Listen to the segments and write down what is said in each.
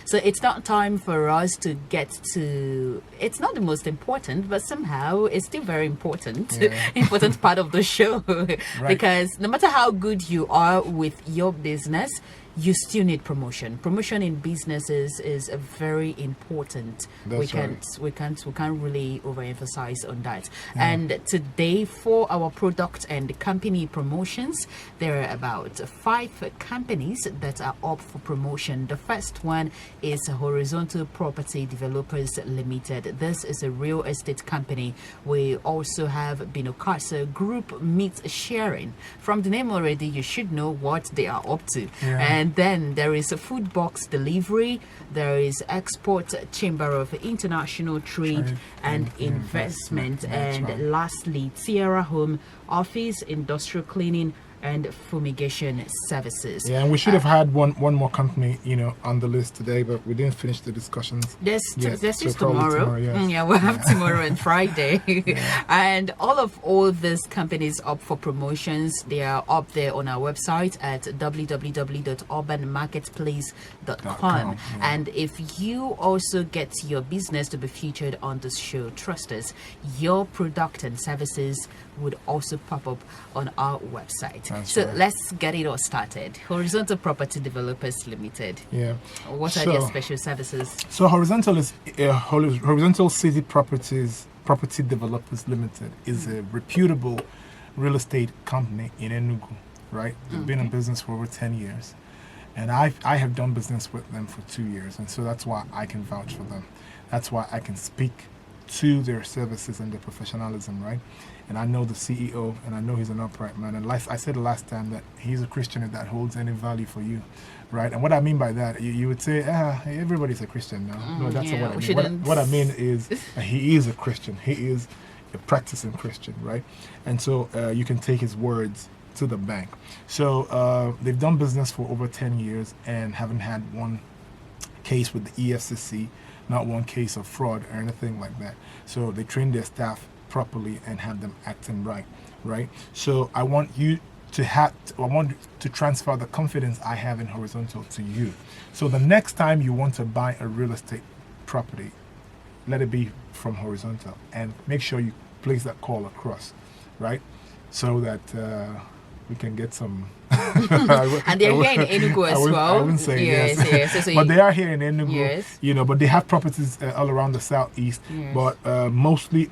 So it's not time for us to get to, it's not the most important, but somehow it's still very important, important part of the show. Because no matter how good you are with your business, you still need promotion. Promotion in businesses is a very important. We can't really overemphasize on that. And today, for our product and company promotions, there are about 5 companies that are up for promotion. The first one is Horizontal Property Developers Limited. This is a real estate company. We also have Binokasa Group Meat Sharing. From the name already, you should know what they are up to. And then there is a food box delivery, there is Export Chamber of International Trade and Investment, and lastly Tierra Home Office, Industrial Cleaning and Fumigation Services. And we should have had one more company, on the list today, but we didn't finish the discussions. There's just tomorrow. We'll have tomorrow and Friday. And all these companies up for promotions, they are up there on our website at www.urbanmarketplace.com. And if you also get your business to be featured on this show, trust us, your product and services would also pop up on our website. Let's get it all started. Horizontal Property Developers Limited. What are their special services? So Horizontal is Horizontal City Property Developers Limited is a reputable real estate company in Enugu, right? They've been in business for over 10 years. And I have done business with them for 2 years, and so that's why I can vouch for them. That's why I can speak to their services and their professionalism, right? And I know the CEO, and I know he's an upright man. And like I said the last time, that he's a Christian if that holds any value for you, right? And what I mean by that, you would say, everybody's a Christian now. No, that's not what I mean. What I mean is he is a Christian. He is a practicing Christian, right? And so you can take his words to the bank. So they've done business for over 10 years and haven't had one case with the EFCC, not one case of fraud or anything like that. So they train their staff properly and have them acting right? So I want you to transfer the confidence I have in Horizontal to you. So the next time you want to buy a real estate property, let it be from Horizontal, and make sure you place that call across, right? So that we can get some. And they're here in Enugu as well. I wouldn't say yes. But they are here in Enugu, but they have properties all around the southeast. But mostly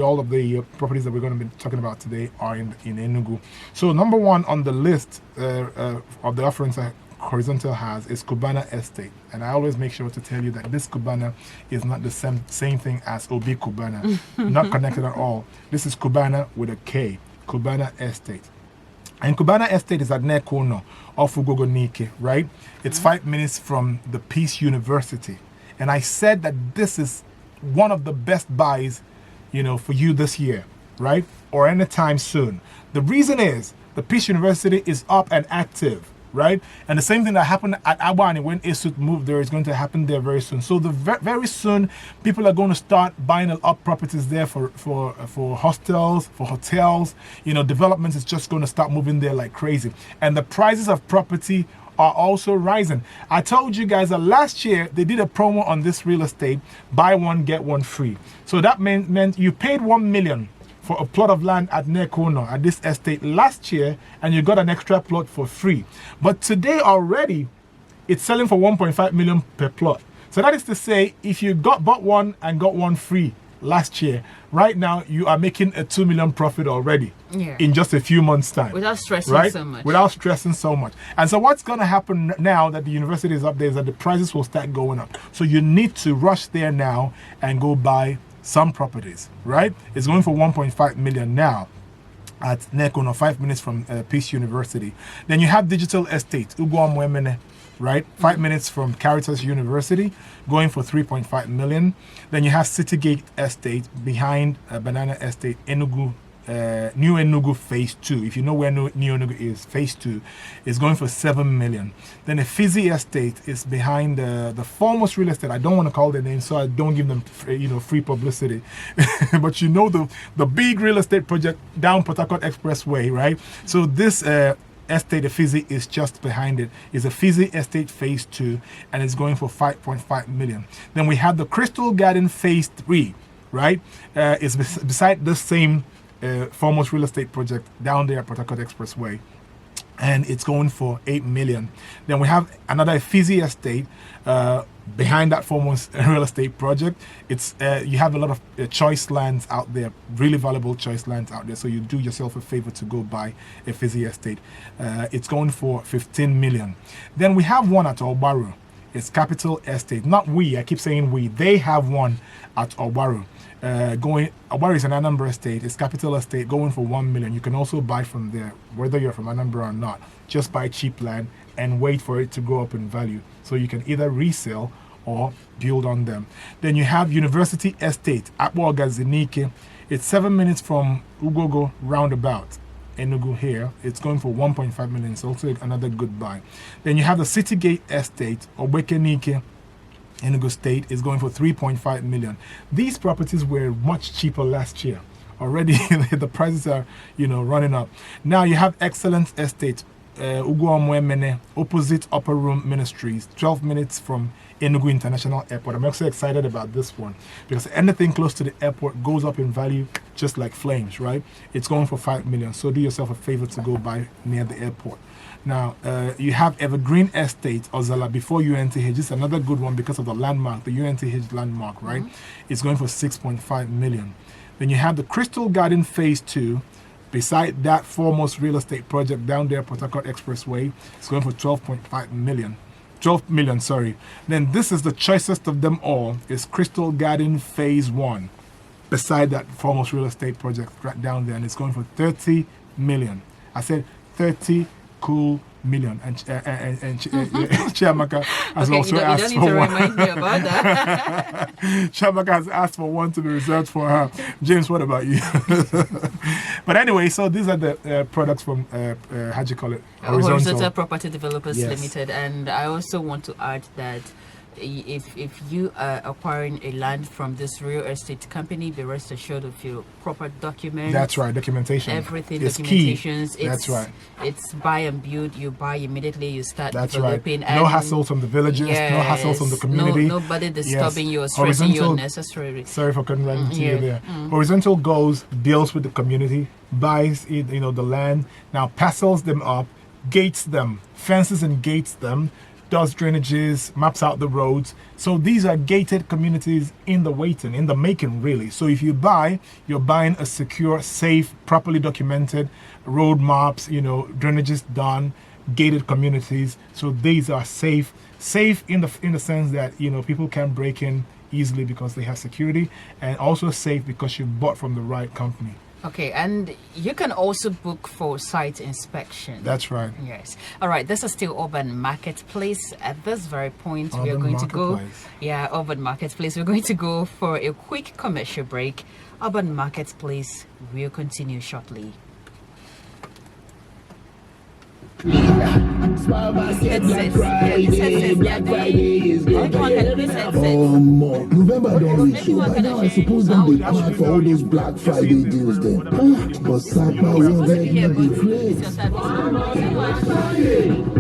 all of the properties that we're going to be talking about today are in Enugu. So number one on the list of the offerings that Horizontal has is Cubana Estate. And I always make sure to tell you that this Cubana is not the same thing as Obi Cubana. Not connected at all. This is Cubana with a K. Cubana Estate. And Cubana Estate is at Nekono off Ugogonike, right? It's 5 minutes from the Peace University. And I said that this is one of the best buys, for you this year, right? Or anytime soon. The reason is the Peace University is up and active, right? And the same thing that happened at Abani when Esut moved there is going to happen there very soon. So very soon, people are going to start buying up properties there for hostels, for hotels. Developments is just going to start moving there like crazy. And the prices of property are also rising. I told you guys that last year they did a promo on this real estate, buy one, get one free. So that meant you paid 1 million for a plot of land at Nekono at this estate last year, and you got an extra plot for free. But today already, it's selling for 1.5 million per plot. So that is to say, if you bought one and got one free last year, right now you are making a 2 million profit already in just a few months' time. Without stressing so much. Without stressing so much. And so what's going to happen now that the university is up there is that the prices will start going up. So you need to rush there now and go buy some properties, right? It's going for 1.5 million now at Nekono, 5 minutes from Peace University. Then you have Digital Estate, Ugwamwemene, right? 5 minutes from Caritas University, going for 3.5 million. Then you have Citygate Estate behind Banana Estate, Enugu, New Enugu Phase 2. If you know where New Enugu is, Phase 2 is going for 7 million. Then the Fizzy Estate is behind the foremost real estate. I don't want to call their name, so I don't give them free publicity. But the big real estate project down Port Harcourt Expressway, right? So this Estate Effizi is just behind it. It's a Effizi Estate Phase 2, and it's going for 5.5 million. Then we have the Crystal Garden Phase 3, right? It's beside the same Foremost Real Estate project down there at Port Harcourt Expressway, and it's going for 8 million. Then we have another Effizi Estate behind that Foremost Real Estate project. It's you have a lot of choice lands out there, really valuable choice lands out there, so you do yourself a favor to go buy a Effizi Estate. It's going for 15 million. Then we have one at Obaru. It's Capital Estate. Not we, I keep saying we. They have one at Obaru. Obaru is an Anambra estate. It's Capital Estate, going for 1 million. You can also buy from there, whether you're from Anambra or not. Just buy cheap land and wait for it to go up in value. So you can either resell or build on them. Then you have University Estate, Akwaga Zinike. It's 7 minutes from Ugogo roundabout, Enugu here. It's going for 1.5 million. It's also another good buy. Then you have the Citygate Estate, Obekenike, Enugu State, is going for 3.5 million. These properties were much cheaper last year. Already the prices are, running up. Now you have Excellence Estate, Uguamwemene, opposite Upper Room Ministries, 12 minutes from Enugu International Airport. I'm also excited about this one because anything close to the airport goes up in value just like flames, right? It's going for 5 million. So do yourself a favor to go buy near the airport. Now, you have Evergreen Estate, Ozala, before UNTH. This is another good one because of the landmark, the UNTH landmark, right? It's going for 6.5 million. Then you have the Crystal Garden Phase 2. Beside that Foremost Real Estate project down there, Port Harcourt Expressway, it's going for 12.5 million. 12 million, sorry. Then this is the choicest of them all. It's Crystal Garden Phase 1. Beside that Foremost Real Estate project right down there, and it's going for 30 million. I said 30 cool million, and Chiamaka has also asked for one. You don't need to remind me about that. Chiamaka has asked for one to be reserved for her. James, what about you? But anyway, so these are the products from how do you call it? Horizontal Property Developers Limited, and I also want to add that if you are acquiring a land from this real estate company, be rest assured of your proper documents. That's right, documentation. Everything, it's documentations. Key. That's right. It's buy and build. You buy immediately. You start That's developing. Right. No hassles from the villages. Yes, no hassles from the community. Nobody disturbing you or stressing you unnecessarily. Sorry for cutting right into you there. Horizontal goes, deals with the community, buys it, the land. Now parcels them up, gates them, fences and gates them, does drainages, maps out the roads. So these are gated communities in the waiting, in the making, really. So if you buy, you're buying a secure, safe, properly documented road maps, drainages done, gated communities. So these are safe in the sense that people can break in easily because they have security, and also safe because you bought from the right company. Okay, and you can also book for site inspection. That's right. Yes. All right, this is still Urban Marketplace. At this very point, we are going to go. Yeah, Urban Marketplace. We're going to go for a quick commercial break. Urban Marketplace will continue shortly. November don't reach you. By now, I suppose that they plan for all those Black Friday deals then. But Sapa won't let me be played.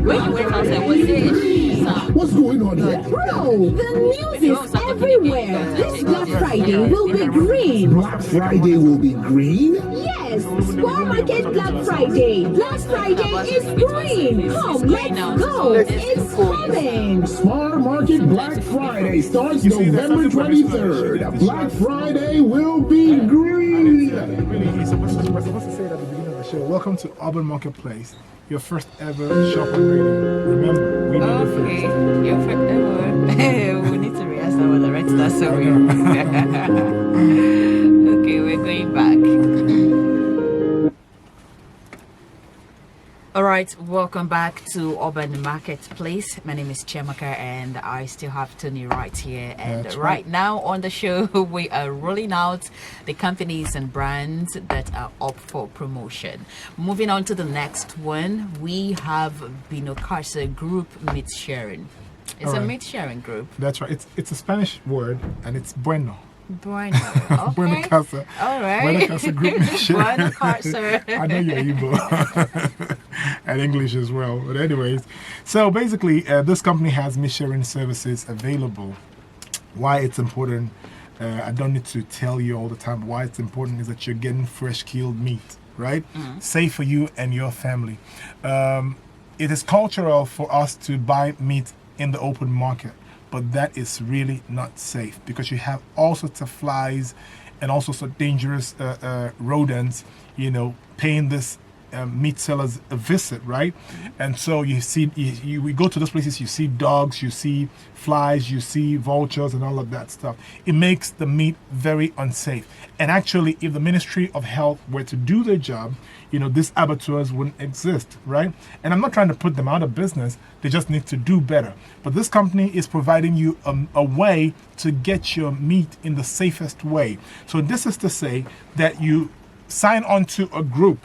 When you went outside, was it? What's going on here? Bro, the news is everywhere. This Black Friday will be green. Black Friday will be green? Yes, Small Market Black Friday. Black Friday is green. Come, let's go. It's coming. Small Market Black Friday starts November 23rd. Black Friday will be green. Really, supposed to say it at the beginning of the show. Welcome to Urban Marketplace, your first ever shop on radio. Remember, we need the first. Your first ever. We need to rehearse that one, right? That's so weird. Okay, we're going back. All right, welcome back to Urban Marketplace. My name is Chiamaka, and I still have Tony right here. And right now on the show, we are rolling out the companies and brands that are up for promotion. Moving on to the next one, we have Binocasa Group Meat Sharing. It's a meat sharing group. That's right. It's a Spanish word, and it's bueno. Bueno. Okay. Buena Casa. All right. Buena Casa Group Meat Sharing. Buena Casa. I know you're Igbo. and English as well. But anyways, so basically, this company has meat sharing services available. Why it's important, I don't need to tell you all the time. Why it's important is that you're getting fresh killed meat, right? Safe for you and your family. It is cultural for us to buy meat in the open market, but that is really not safe because you have all sorts of flies and all sorts of dangerous rodents, paying this meat sellers a visit, right? And so you see, we go to those places, you see dogs, you see flies, you see vultures and all of that stuff. It makes the meat very unsafe. And actually, if the Ministry of Health were to do their job, these abattoirs wouldn't exist, right? And I'm not trying to put them out of business. They just need to do better. But this company is providing you a way to get your meat in the safest way. So this is to say that you sign on to a group,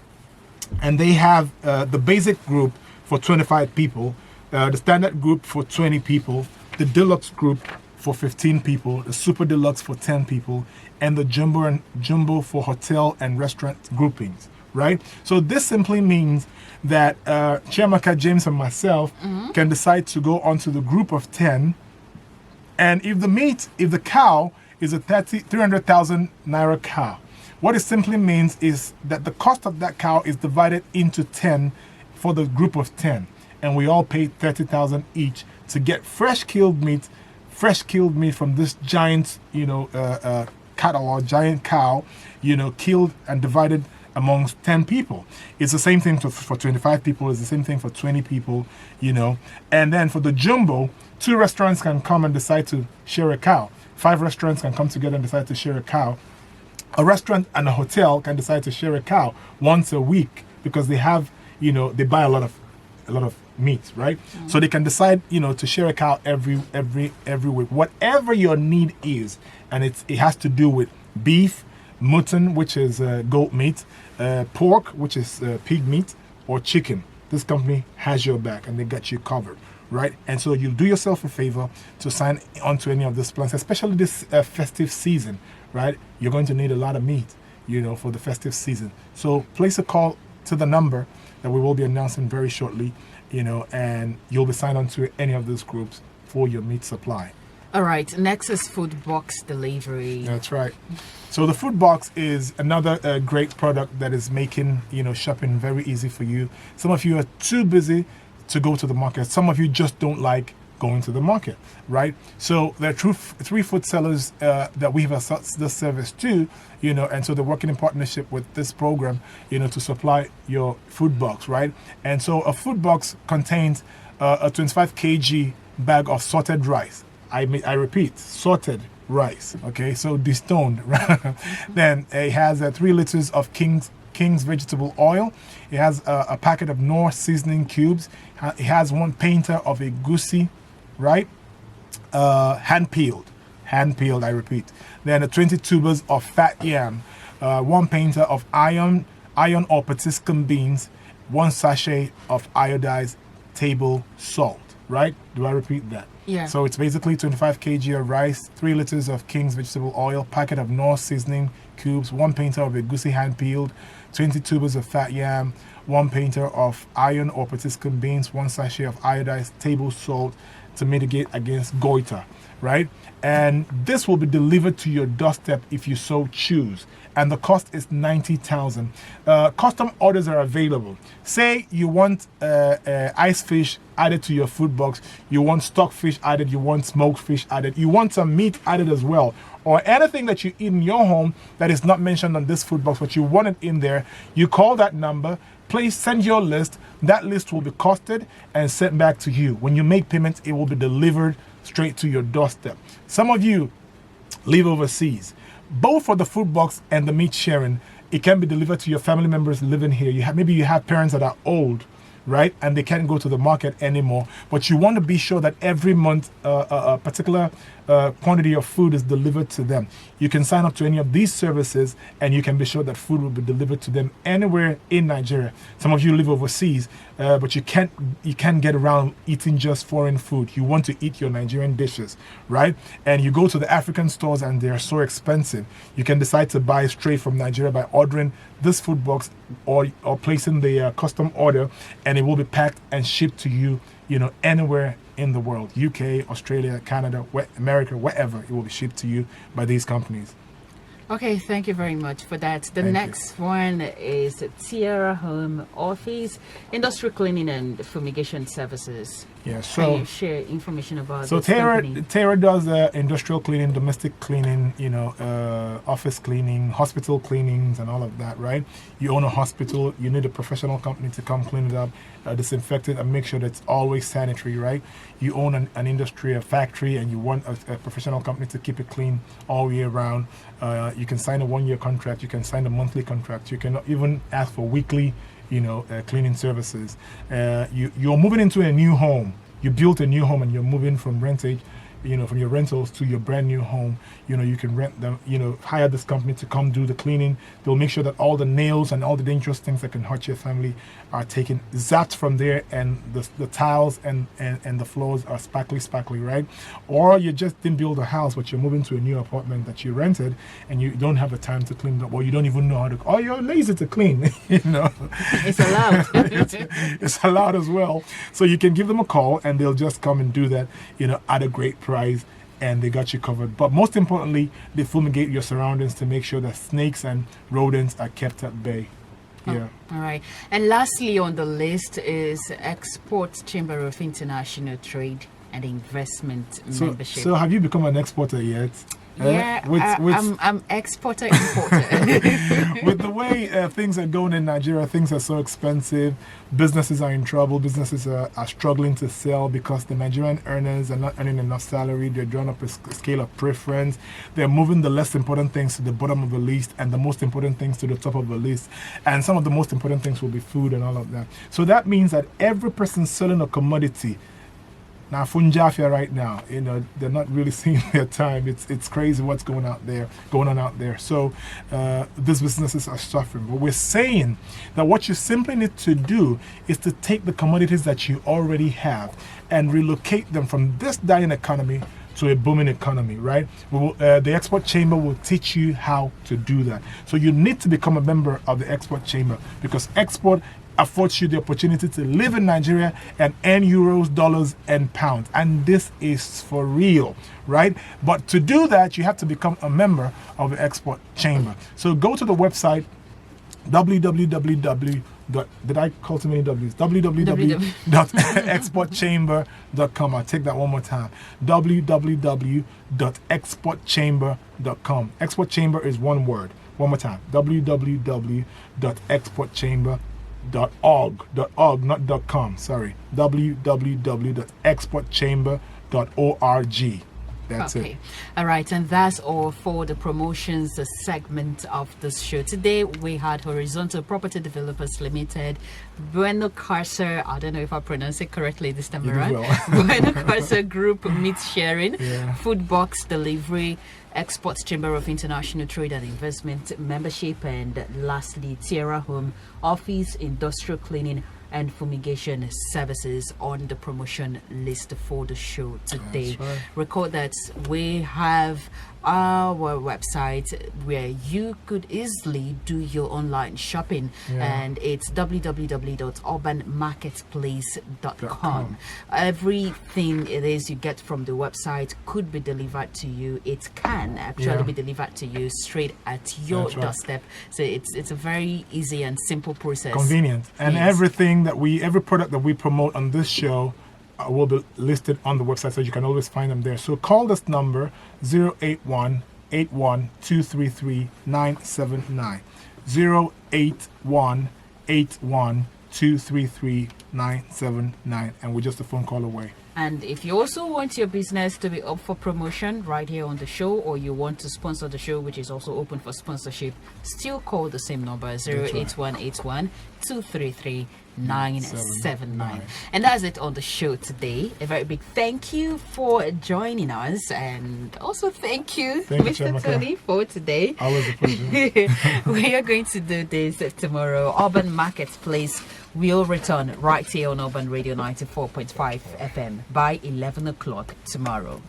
and they have the basic group for 25 people, the standard group for 20 people, the deluxe group for 15 people, the super deluxe for 10 people, and the jumbo for hotel and restaurant groupings, right? So this simply means that Chiamaka, James, and myself can decide to go onto the group of 10, and if the cow is a 300,000 naira cow, what it simply means is that the cost of that cow is divided into 10 for the group of 10. And we all pay 30,000 each to get fresh killed meat from this giant, cattle or giant cow, killed and divided amongst 10 people. It's the same thing for 25 people. It's the same thing for 20 people, And then for the jumbo, 2 restaurants can come and decide to share a cow. 5 restaurants can come together and decide to share a cow. A restaurant and a hotel can decide to share a cow once a week because they have, they buy a lot of meat, right? So they can decide, to share a cow every week. Whatever your need is, and it has to do with beef, mutton, which is goat meat, pork, which is pig meat, or chicken. This company has your back and they got you covered, right? And so you do yourself a favor to sign onto any of these plans, especially this festive season, right? You're going to need a lot of meat, for the festive season. So place a call to the number that we will be announcing very shortly, and you'll be signed on to any of those groups for your meat supply. All right, next is food box delivery. That's right. So the food box is another great product that is making, shopping very easy for you. Some of you are too busy to go to the market. Some of you just don't like going to the market, right? So there are 3 food sellers that we have assessed this service to, and so they're working in partnership with this program, to supply your food box, right? And so a food box contains a 25 kg bag of sorted rice. I repeat, sorted rice, okay? So destoned, right? Then it has 3 liters of King's vegetable oil. It has a packet of Knorr seasoning cubes. It has 1 painter of a goosey, right? Hand peeled, I repeat. Then 20 tubers of fat yam, 1 painter of iron or potassium beans, 1 sachet of iodized table salt, right? Do I repeat that? Yeah. So it's basically 25 kg of rice, 3 liters of King's vegetable oil, packet of Knorr seasoning cubes, 1 painter of a goosey hand peeled, 20 tubers of fat yam, 1 painter of iron or potassium beans, 1 sachet of iodized table salt to mitigate against goiter, right? And this will be delivered to your doorstep if you so choose. And the cost is 90,000. Custom orders are available. Say you want ice fish added to your food box, you want stockfish added, you want smoked fish added, you want some meat added as well, or anything that you eat in your home that is not mentioned on this food box, but you want it in there, you call that number, please send your list. That list will be costed and sent back to you. When you make payments, it will be delivered straight to your doorstep. Some of you live overseas. Both for the food box and the meat sharing, it can be delivered to your family members living here. Maybe you have parents that are old, right? And they can't go to the market anymore. But you want to be sure that every month a particular quantity of food is delivered to them. You can sign up to any of these services and you can be sure that food will be delivered to them anywhere in Nigeria. Some of you live overseas, but you can't get around eating just foreign food. You want to eat your Nigerian dishes, right? And you go to the African stores and they're so expensive. You can decide to buy straight from Nigeria by ordering this food box or placing the custom order, and it will be packed and shipped to you, anywhere in the world, UK, Australia, Canada, America, wherever, it will be shipped to you by these companies. Okay, thank you very much for that. The next one is Tierra Home Office, Industrial Cleaning and Fumigation Services. Yeah, so can you share information about so this company? Tierra does industrial cleaning, domestic cleaning, office cleaning, hospital cleanings, and all of that, right? You own a hospital, you need a professional company to come clean it up, disinfect it, and make sure that it's always sanitary, right? You own an industry, a factory, and you want a professional company to keep it clean all year round. You can sign a 1-year contract, you can sign a monthly contract, you can even ask for weekly cleaning services. You're moving into a new home. You built a new home and you're moving from rentage, from your rentals to your brand new home. You can rent them, hire this company to come do the cleaning. They'll make sure that all the nails and all the dangerous things that can hurt your family are taken, zapped from there, and the tiles and the floors are sparkly, right? Or you just didn't build a house, but you're moving to a new apartment that you rented and you don't have the time to clean it up, or you don't even know how to, or you're lazy to clean, It's allowed. It's allowed as well. So you can give them a call and they'll just come and do that, at a great price, and they got you covered. But most importantly, they fumigate your surroundings to make sure that snakes and rodents are kept at bay. Yeah. All right. And lastly on the list is Export Chamber of International Trade and Investment membership. So have you become an exporter yet? Yeah, I'm exporter importer. With the way things are going in Nigeria, things are so expensive. Businesses are in trouble. Businesses are struggling to sell because the Nigerian earners are not earning enough salary. They're drawing up a scale of preference. They're moving the less important things to the bottom of the list and the most important things to the top of the list. And some of the most important things will be food and all of that. So that means that every person selling a commodity, now Funjafia right now, they're not really seeing their time. It's crazy what's going on out there. So these businesses are suffering. But we're saying that what you simply need to do is to take the commodities that you already have and relocate them from this dying economy to a booming economy, right? The Export Chamber will teach you how to do that. So you need to become a member of the Export Chamber, because Export affords you the opportunity to live in Nigeria and earn euros, dollars, and pounds. And this is for real, right? But to do that, you have to become a member of the Export Chamber. So go to the website, www. Did I call too many W's? www.exportchamber.com. I'll take that one more time. www.exportchamber.com. Export Chamber is one word. One more time. www.exportchamber.org, not .com, sorry. www.exportchamber.org. That's it. All right, and that's all for the promotions segment of this show. Today we had Horizontal Property Developers Limited, Bueno Carcer, I don't know if I pronounce it correctly this time around. Bueno Carcer Group Meat Sharing, Food Box Delivery, Export Chamber of International Trade and Investment membership, and lastly Tierra Home Office, Industrial Cleaning and Fumigation Services on the promotion list for the show today. Right. Record that we have our website where you could easily do your online shopping, and it's www.urbanmarketplace.com. Everything it is you get from the website could be delivered to you. It can actually be delivered to you straight at your doorstep. So it's a very easy and simple process. Convenient. And every product that we promote on this show will be listed on the website, so you can always find them there. So call this number 081-81-233-979. 081-81-233-979, and we're just a phone call away. And if you also want your business to be up for promotion right here on the show, or you want to sponsor the show, which is also open for sponsorship, still call the same number, 081-81-233-979. And that's it on the show today. A very big thank you for joining us, and also thank you, Mr. Tony, for today. Always a pleasure. We are going to do this tomorrow. Urban Marketplace will return right here on Urban Radio 94.5 FM by 11 o'clock tomorrow.